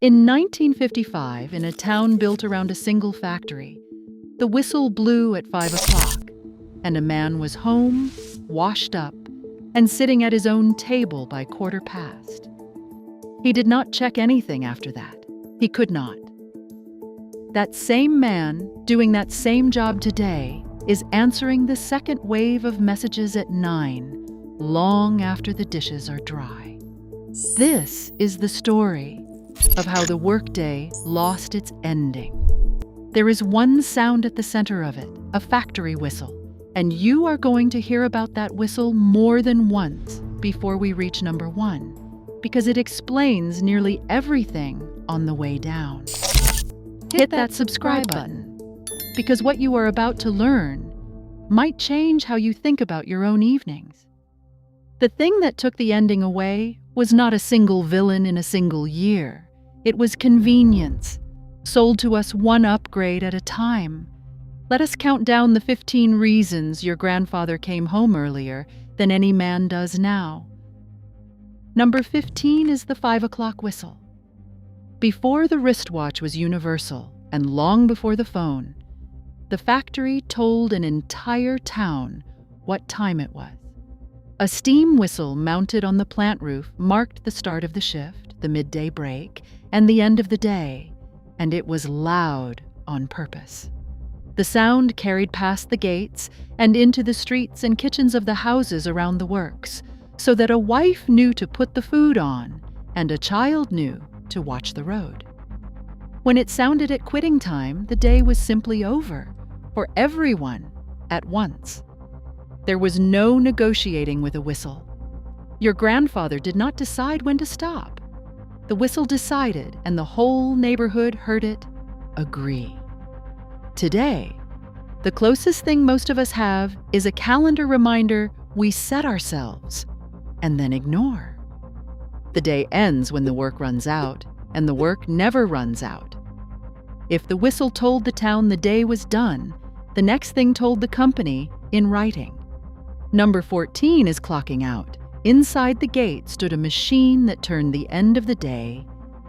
In 1955, in a town built around a single factory, the whistle blew at 5 o'clock, and a man was home, washed up, and sitting at his own table by 1/4 past. He did not check anything after that. He could not. That same man, doing that same job today, is answering the second wave of messages at 9, long after the dishes are dry. This is the story of how the workday lost its ending. There is one sound at the center of it, a factory whistle, and you are going to hear about that whistle more than once before we reach number 1, because it explains nearly everything on the way down. Hit that subscribe button, because what you are about to learn might change how you think about your own evenings. The thing that took the ending away was not a single villain in a single year. It was convenience, sold to us one upgrade at a time. Let us count down the 15 reasons your grandfather came home earlier than any man does now. Number 15 is the 5 o'clock whistle. Before the wristwatch was universal, and long before the phone, the factory told an entire town what time it was. A steam whistle mounted on the plant roof marked the start of the shift, the midday break, and the end of the day, and it was loud on purpose. The sound carried past the gates and into the streets and kitchens of the houses around the works, so that a wife knew to put the food on and a child knew to watch the road. When it sounded at quitting time, the day was simply over for everyone at once. There was no negotiating with a whistle. Your grandfather did not decide when to stop. The whistle decided, and the whole neighborhood heard it agree. Today, the closest thing most of us have is a calendar reminder we set ourselves and then ignore. The day ends when the work runs out, and the work never runs out. If the whistle told the town the day was done, the next thing told the company in writing. Number 14 is clocking out. Inside the gate stood a machine that turned the end of the day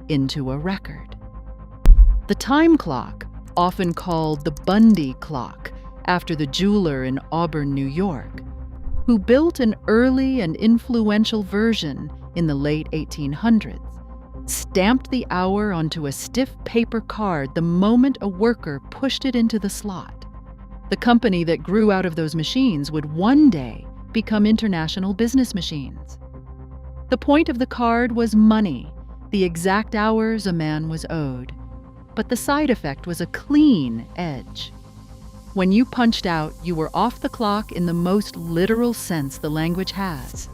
into a record. The time clock, often called the Bundy clock, after the jeweler in Auburn, New York, who built an early and influential version in the late 1800s, stamped the hour onto a stiff paper card the moment a worker pushed it into the slot. The company that grew out of those machines would one day become International Business Machines. The point of the card was money, the exact hours a man was owed. But the side effect was a clean edge. When you punched out, you were off the clock in the most literal sense the language has.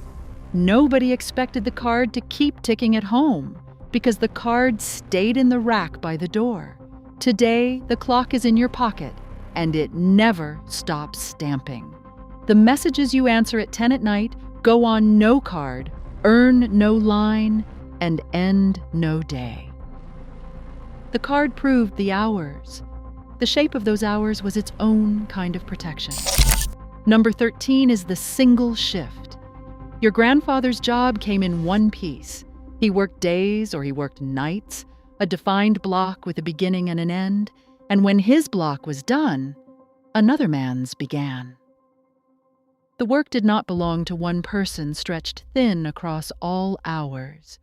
Nobody expected the card to keep ticking at home, because the card stayed in the rack by the door. Today, the clock is in your pocket, and it never stops stamping. The messages you answer at 10 at night go on no card, earn no line, and end no day. The card proved the hours. The shape of those hours was its own kind of protection. Number 13 is the single shift. Your grandfather's job came in one piece. He worked days or he worked nights, a defined block with a beginning and an end, and when his block was done, another man's began. The work did not belong to one person stretched thin across all hours.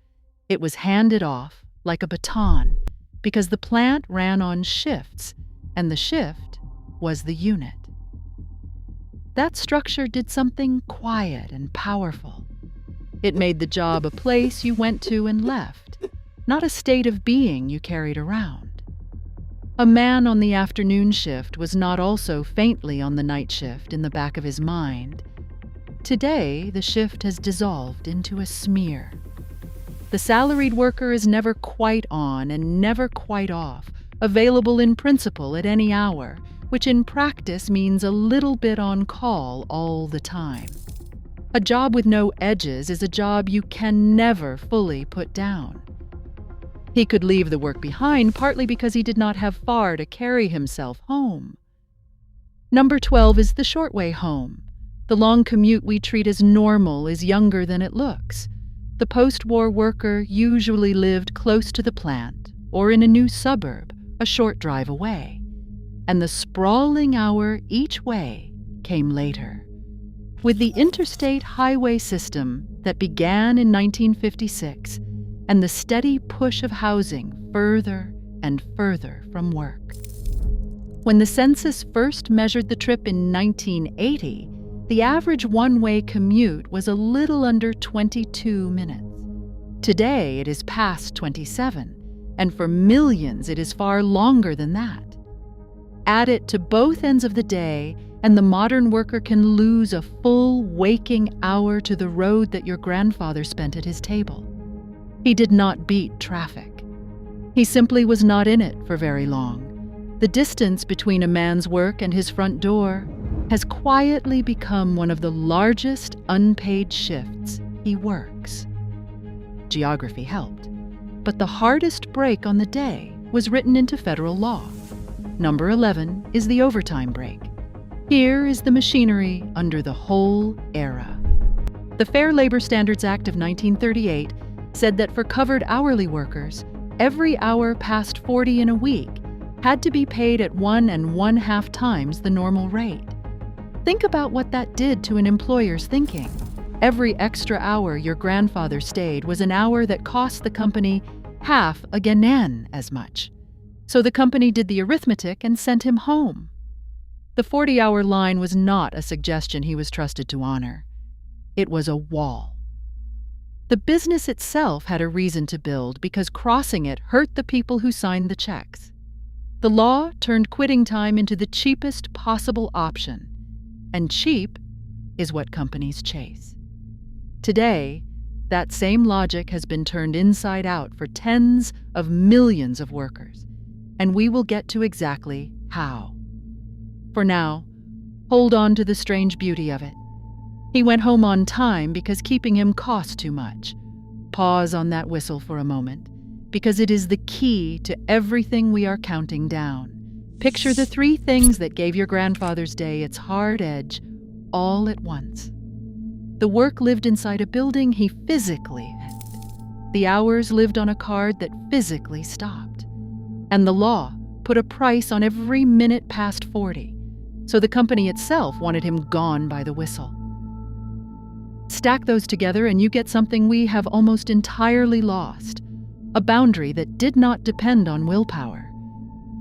It was handed off like a baton, because the plant ran on shifts, and the shift was the unit. That structure did something quiet and powerful. It made the job a place you went to and left, not a state of being you carried around. A man on the afternoon shift was not also faintly on the night shift in the back of his mind. Today, the shift has dissolved into a smear. The salaried worker is never quite on and never quite off, available in principle at any hour, which in practice means a little bit on call all the time. A job with no edges is a job you can never fully put down. He could leave the work behind partly because he did not have far to carry himself home. Number 12 is the short way home. The long commute we treat as normal is younger than it looks. The post-war worker usually lived close to the plant or in a new suburb a short drive away, and the sprawling hour each way came later. With the interstate highway system that began in 1956 and the steady push of housing further and further from work. When the census first measured the trip in 1980, the average one-way commute was a little under 22 minutes. Today, it is past 27, and for millions, it is far longer than that. Add it to both ends of the day, and the modern worker can lose a full waking hour to the road that your grandfather spent at his table. He did not beat traffic. He simply was not in it for very long. The distance between a man's work and his front door has quietly become one of the largest unpaid shifts he works. Geography helped, but the hardest break on the day was written into federal law. Number 11 is the overtime break. Here is the machinery under the whole era. The Fair Labor Standards Act of 1938 said that for covered hourly workers, every hour past 40 in a week had to be paid at 1.5 times the normal rate. Think about what that did to an employer's thinking. Every extra hour your grandfather stayed was an hour that cost the company half again as much. So the company did the arithmetic and sent him home. The 40-hour line was not a suggestion he was trusted to honor. It was a wall. The business itself had a reason to build because crossing it hurt the people who signed the checks. The law turned quitting time into the cheapest possible option, and cheap is what companies chase. Today, that same logic has been turned inside out for tens of millions of workers, and we will get to exactly how. For now, hold on to the strange beauty of it. He went home on time because keeping him cost too much. Pause on that whistle for a moment, because it is the key to everything we are counting down. Picture the 3 things that gave your grandfather's day its hard edge all at once. The work lived inside a building he physically hit. The hours lived on a card that physically stopped. And the law put a price on every minute past 40, so the company itself wanted him gone by the whistle. Stack those together and you get something we have almost entirely lost, a boundary that did not depend on willpower.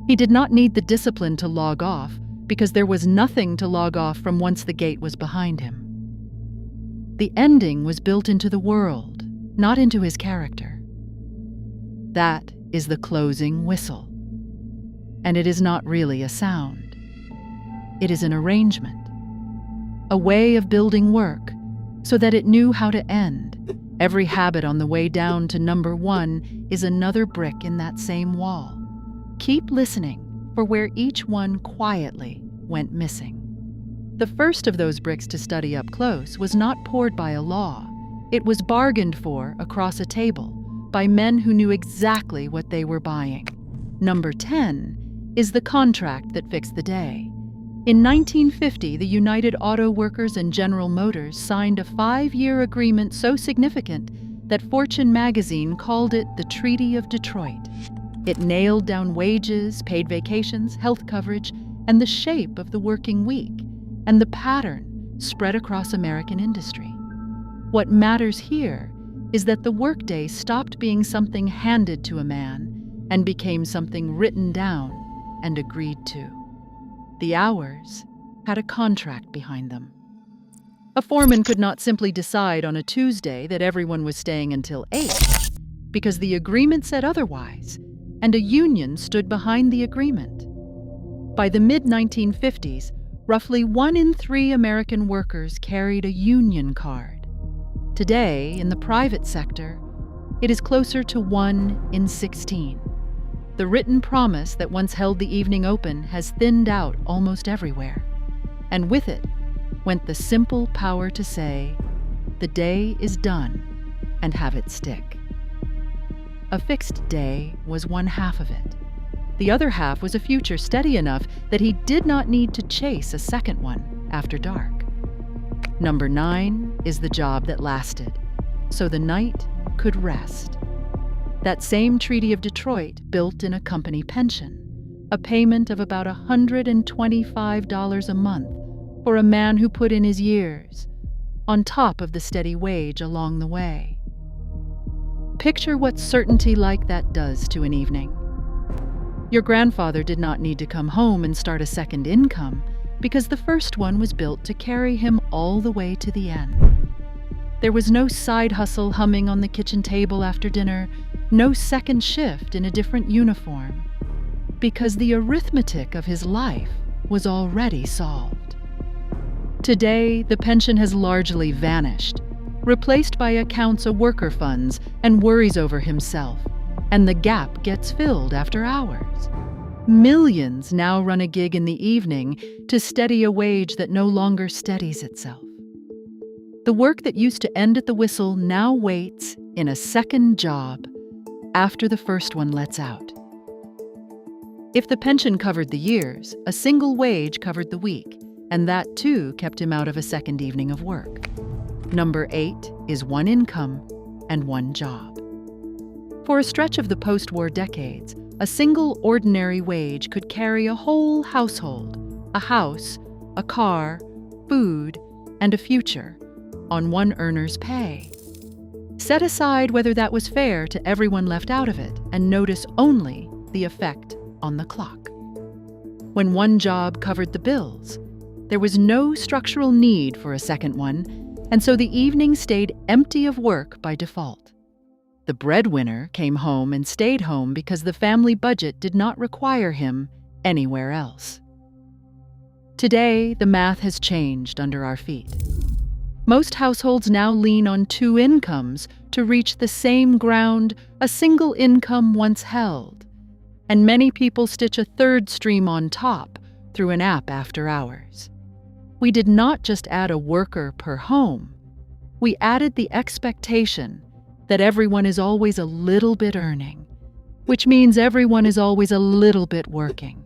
He did not need the discipline to log off because there was nothing to log off from once the gate was behind him. The ending was built into the world, not into his character. That is the closing whistle. And it is not really a sound. It is an arrangement, a way of building work so that it knew how to end. Every habit on the way down to number 1 is another brick in that same wall. Keep listening for where each one quietly went missing. The first of those bricks to study up close was not poured by a law. It was bargained for across a table by men who knew exactly what they were buying. Number 10 is the contract that fixed the day. In 1950, the United Auto Workers and General Motors signed a 5-year agreement so significant that Fortune magazine called it the Treaty of Detroit. It nailed down wages, paid vacations, health coverage, and the shape of the working week, and the pattern spread across American industry. What matters here is that the workday stopped being something handed to a man and became something written down and agreed to. The hours had a contract behind them. A foreman could not simply decide on a Tuesday that everyone was staying until 8, because the agreement said otherwise, and a union stood behind the agreement. By the mid-1950s, roughly 1 in 3 American workers carried a union card. Today, in the private sector, it is closer to 1 in 16. The written promise that once held the evening open has thinned out almost everywhere. And with it went the simple power to say, the day is done, and have it stick. A fixed day was one half of it. The other half was a future steady enough that he did not need to chase a second one after dark. Number 9 is the job that lasted. so the night could rest. That same Treaty of Detroit built in a company pension, a payment of about $125 a month for a man who put in his years, on top of the steady wage along the way. Picture what certainty like that does to an evening. Your grandfather did not need to come home and start a second income because the first one was built to carry him all the way to the end. There was no side hustle humming on the kitchen table after dinner, no second shift in a different uniform, because the arithmetic of his life was already solved. Today, the pension has largely vanished, replaced by accounts of worker funds and worries over himself, and the gap gets filled after hours. Millions now run a gig in the evening to steady a wage that no longer steadies itself. The work that used to end at the whistle now waits in a second job after the first one lets out. If the pension covered the years, a single wage covered the week, and that too kept him out of a second evening of work. Number 8 is one income and one job. For a stretch of the post-war decades, a single ordinary wage could carry a whole household, a house, a car, food, and a future on one earner's pay. Set aside whether that was fair to everyone left out of it, and notice only the effect on the clock. When one job covered the bills, there was no structural need for a second one, and so the evening stayed empty of work by default. The breadwinner came home and stayed home because the family budget did not require him anywhere else. Today, the math has changed under our feet. Most households now lean on two incomes to reach the same ground a single income once held, and many people stitch a third stream on top through an app after hours. We did not just add a worker per home, we added the expectation that everyone is always a little bit earning, which means everyone is always a little bit working.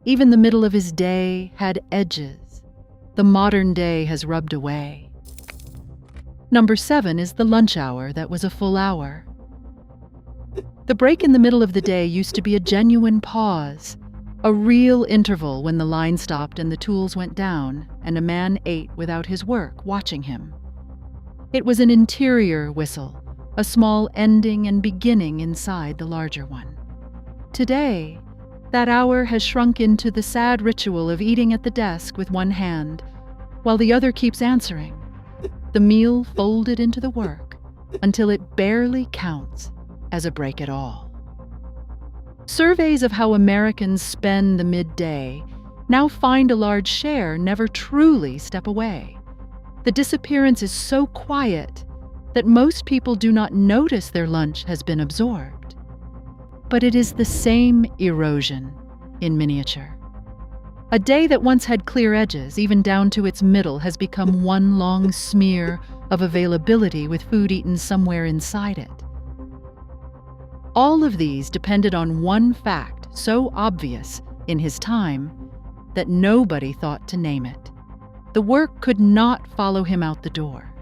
Even the middle of his day had edges. The modern day has rubbed away. Number 7 is the lunch hour that was a full hour. The break in the middle of the day used to be a genuine pause, a real interval when the line stopped and the tools went down and a man ate without his work watching him. It was an interior whistle, a small ending and beginning inside the larger one. Today, that hour has shrunk into the sad ritual of eating at the desk with one hand, while the other keeps answering, the meal folded into the work until it barely counts as a break at all. Surveys of how Americans spend the midday now find a large share never truly step away. The disappearance is so quiet that most people do not notice their lunch has been absorbed. But it is the same erosion in miniature. A day that once had clear edges, even down to its middle, has become one long smear of availability with food eaten somewhere inside it. All of these depended on one fact so obvious in his time that nobody thought to name it. The work could not follow him out the door.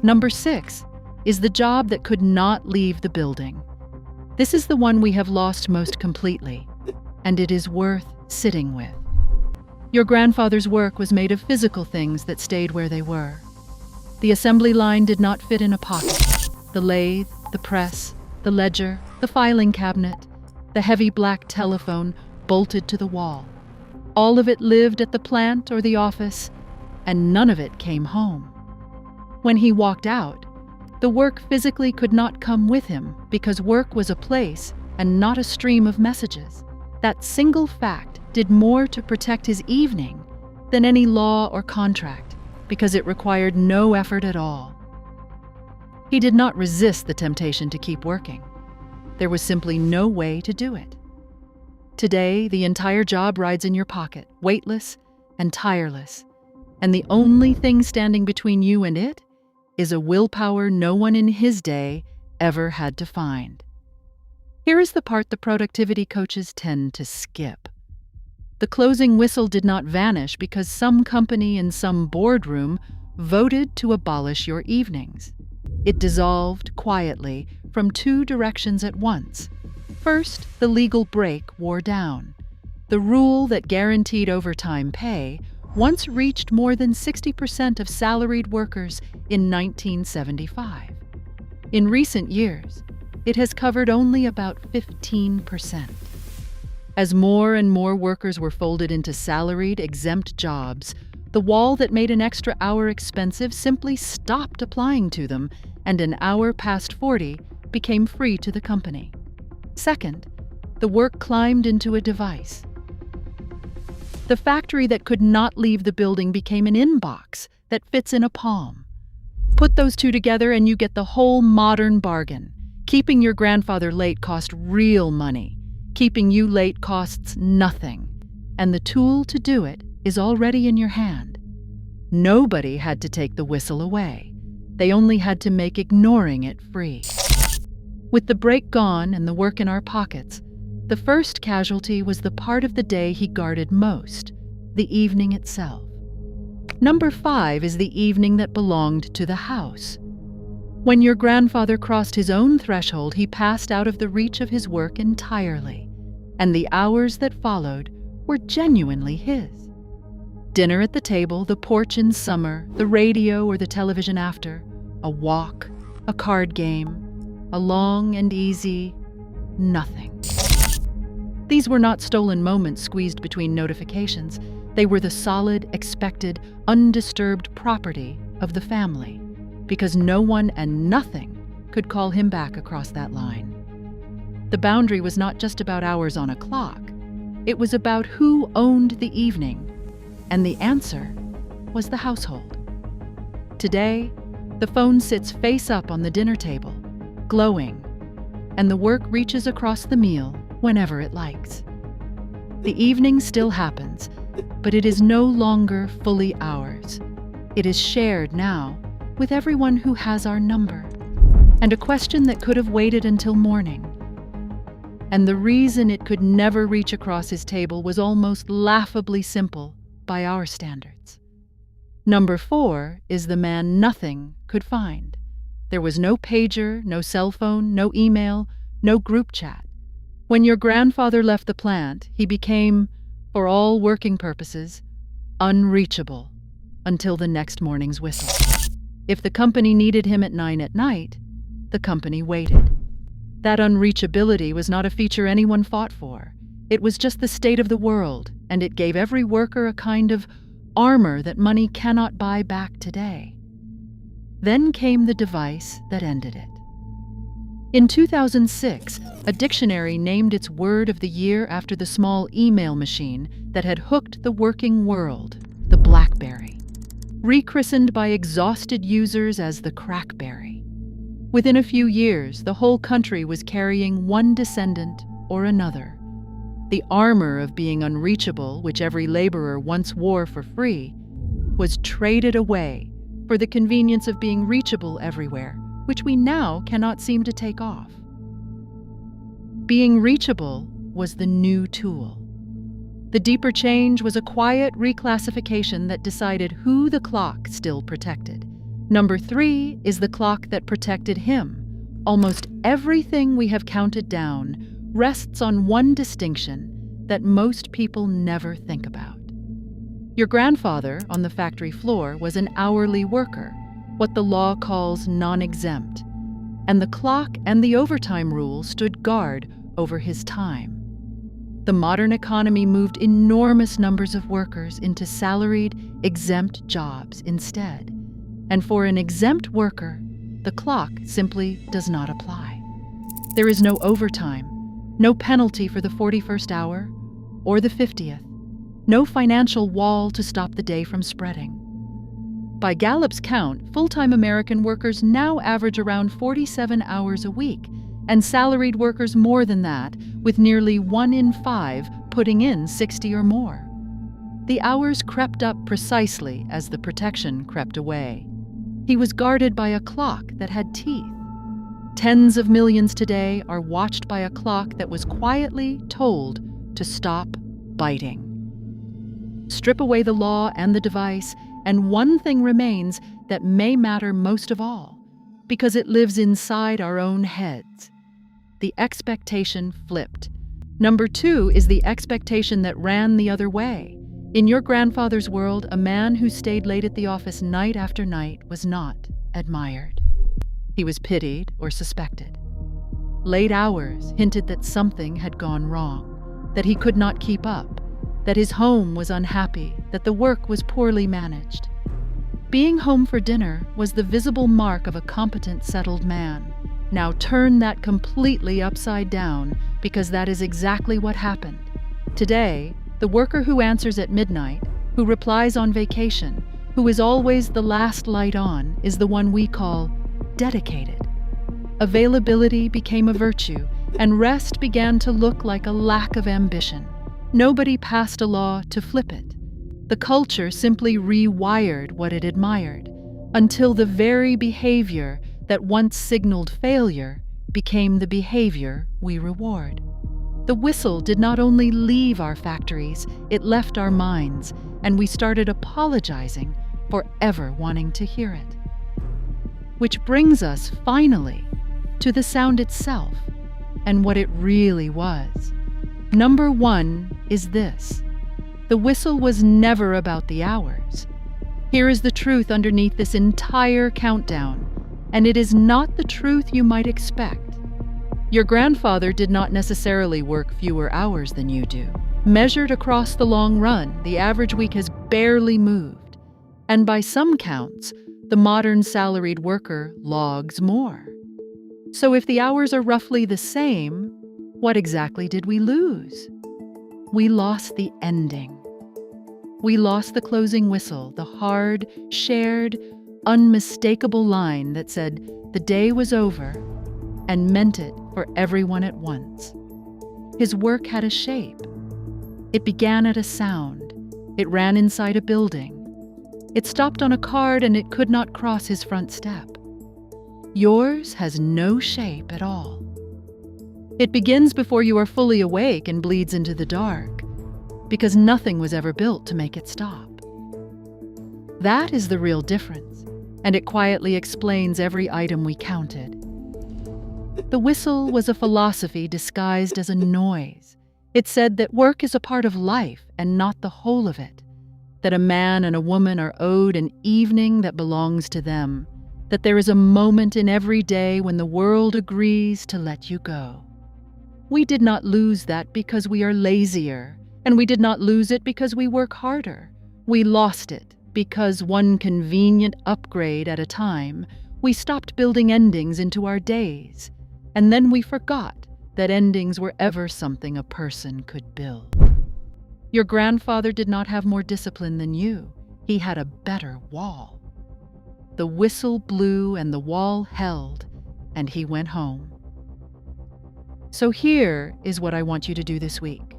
Number 6 is the job that could not leave the building. This is the one we have lost most completely, and it is worth sitting with. Your grandfather's work was made of physical things that stayed where they were. The assembly line did not fit in a pocket. The lathe, the press, the ledger, the filing cabinet, the heavy black telephone bolted to the wall. All of it lived at the plant or the office, and none of it came home. When he walked out, the work physically could not come with him because work was a place and not a stream of messages. That single fact did more to protect his evening than any law or contract because it required no effort at all. He did not resist the temptation to keep working. There was simply no way to do it. Today, the entire job rides in your pocket, weightless and tireless, and the only thing standing between you and it is a willpower no one in his day ever had to find. Here is the part the productivity coaches tend to skip. The closing whistle did not vanish because some company in some boardroom voted to abolish your evenings. It dissolved quietly from two directions at once. First, the legal break wore down. The rule that guaranteed overtime pay once reached more than 60% of salaried workers in 1975. In recent years, it has covered only about 15%. As more and more workers were folded into salaried, exempt jobs, the wall that made an extra hour expensive simply stopped applying to them, and an hour past 40 became free to the company. Second, the work climbed into a device. The factory that could not leave the building became an inbox that fits in a palm. Put those two together and you get the whole modern bargain. Keeping your grandfather late cost real money. Keeping you late costs nothing. And the tool to do it is already in your hand. Nobody had to take the whistle away. They only had to make ignoring it free. With the break gone and the work in our pockets, the first casualty was the part of the day he guarded most, the evening itself. Number 5 is the evening that belonged to the house. When your grandfather crossed his own threshold, he passed out of the reach of his work entirely, and the hours that followed were genuinely his. Dinner at the table, the porch in summer, the radio or the television after, a walk, a card game, a long and easy nothing. These were not stolen moments squeezed between notifications. They were the solid, expected, undisturbed property of the family, because no one and nothing could call him back across that line. The boundary was not just about hours on a clock. It was about who owned the evening, and the answer was the household. Today, the phone sits face up on the dinner table, glowing, and the work reaches across the meal whenever it likes. The evening still happens, but it is no longer fully ours. It is shared now with everyone who has our number, and a question that could have waited until morning. And the reason it could never reach across his table was almost laughably simple by our standards. Number 4 is the man nothing could find. There was no pager, no cell phone, no email, no group chat. When your grandfather left the plant, he became, for all working purposes, unreachable until the next morning's whistle. If the company needed him at 9 at night, the company waited. That unreachability was not a feature anyone fought for. It was just the state of the world, and it gave every worker a kind of armor that money cannot buy back today. Then came the device that ended it. In 2006, a dictionary named its word of the year after the small email machine that had hooked the working world, the BlackBerry, rechristened by exhausted users as the Crackberry. Within a few years, the whole country was carrying one descendant or another. The armor of being unreachable, which every laborer once wore for free, was traded away for the convenience of being reachable everywhere, which we now cannot seem to take off. Being reachable was the new tool. The deeper change was a quiet reclassification that decided who the clock still protected. Number 3 is the clock that protected him. Almost everything we have counted down rests on one distinction that most people never think about. Your grandfather on the factory floor was an hourly worker, what the law calls non-exempt, and the clock and the overtime rule stood guard over his time. The modern economy moved enormous numbers of workers into salaried, exempt jobs instead. And for an exempt worker, the clock simply does not apply. There is no overtime, no penalty for the 41st hour or the 50th, no financial wall to stop the day from spreading. By Gallup's count, full-time American workers now average around 47 hours a week, and salaried workers more than that, with nearly 1 in 5 putting in 60 or more. The hours crept up precisely as the protection crept away. He was guarded by a clock that had teeth. Tens of millions today are watched by a clock that was quietly told to stop biting. Strip away the law and the device, And one thing remains that may matter most of all, because it lives inside our own heads. The expectation flipped. Number 2 is the expectation that ran the other way. In your grandfather's world, a man who stayed late at the office night after night was not admired. He was pitied or suspected. Late hours hinted that something had gone wrong, that he could not keep up, that his home was unhappy, that the work was poorly managed. Being home for dinner was the visible mark of a competent, settled man. Now turn that completely upside down, because that is exactly what happened. Today, the worker who answers at midnight, who replies on vacation, who is always the last light on, is the one we call dedicated. Availability became a virtue, and rest began to look like a lack of ambition. Nobody passed a law to flip it. The culture simply rewired what it admired, until the very behavior that once signaled failure became the behavior we reward. The whistle did not only leave our factories, it left our minds, and we started apologizing for ever wanting to hear it. Which brings us, finally, to the sound itself and what it really was. Number 1 is this: the whistle was never about the hours. Here is the truth underneath this entire countdown, and it is not the truth you might expect. Your grandfather did not necessarily work fewer hours than you do. Measured across the long run, the average week has barely moved, and by some counts, the modern salaried worker logs more. So if the hours are roughly the same, what exactly did we lose? We lost the ending. We lost the closing whistle, the hard, shared, unmistakable line that said the day was over and meant it for everyone at once. His work had a shape. It began at a sound. It ran inside a building. It stopped on a card and it could not cross his front step. Yours has no shape at all. It begins before you are fully awake and bleeds into the dark, because nothing was ever built to make it stop. That is the real difference, and it quietly explains every item we counted. The whistle was a philosophy disguised as a noise. It said that work is a part of life and not the whole of it, that a man and a woman are owed an evening that belongs to them, that there is a moment in every day when the world agrees to let you go. We did not lose that because we are lazier, and we did not lose it because we work harder. We lost it because, one convenient upgrade at a time, we stopped building endings into our days, and then we forgot that endings were ever something a person could build. Your grandfather did not have more discipline than you. He had a better wall. The whistle blew and the wall held, and he went home. So here is what I want you to do this week.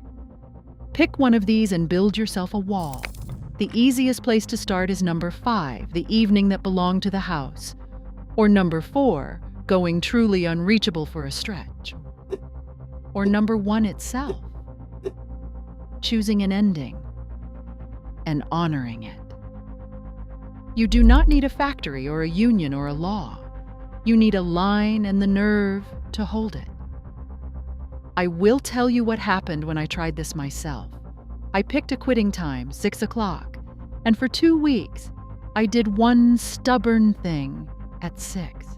Pick one of these and build yourself a wall. The easiest place to start is number 5, the evening that belonged to the house, or number 4, going truly unreachable for a stretch, or number 1 itself, choosing an ending and honoring it. You do not need a factory or a union or a law. You need a line and the nerve to hold it. I will tell you what happened when I tried this myself. I picked a quitting time, 6 o'clock, and for 2 weeks, I did one stubborn thing at 6.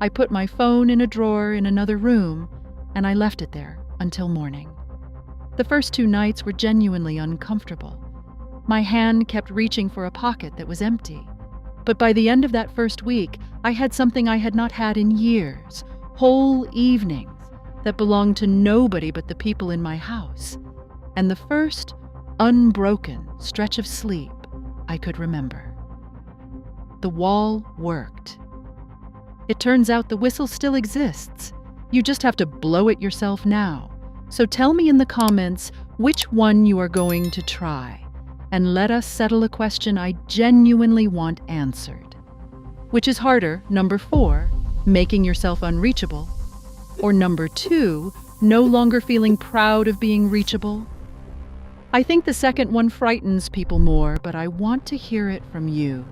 I put my phone in a drawer in another room, and I left it there until morning. The first 2 nights were genuinely uncomfortable. My hand kept reaching for a pocket that was empty. But by the end of that first week, I had something I had not had in years, whole evenings that belonged to nobody but the people in my house, and the first unbroken stretch of sleep I could remember. The wall worked. It turns out the whistle still exists. You just have to blow it yourself now. So tell me in the comments which one you are going to try, and let us settle a question I genuinely want answered. Which is harder, number 4, making yourself unreachable, or number 2, no longer feeling proud of being reachable? I think the second one frightens people more, but I want to hear it from you.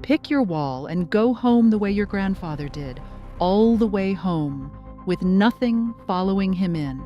Pick your wall and go home the way your grandfather did, all the way home, with nothing following him in.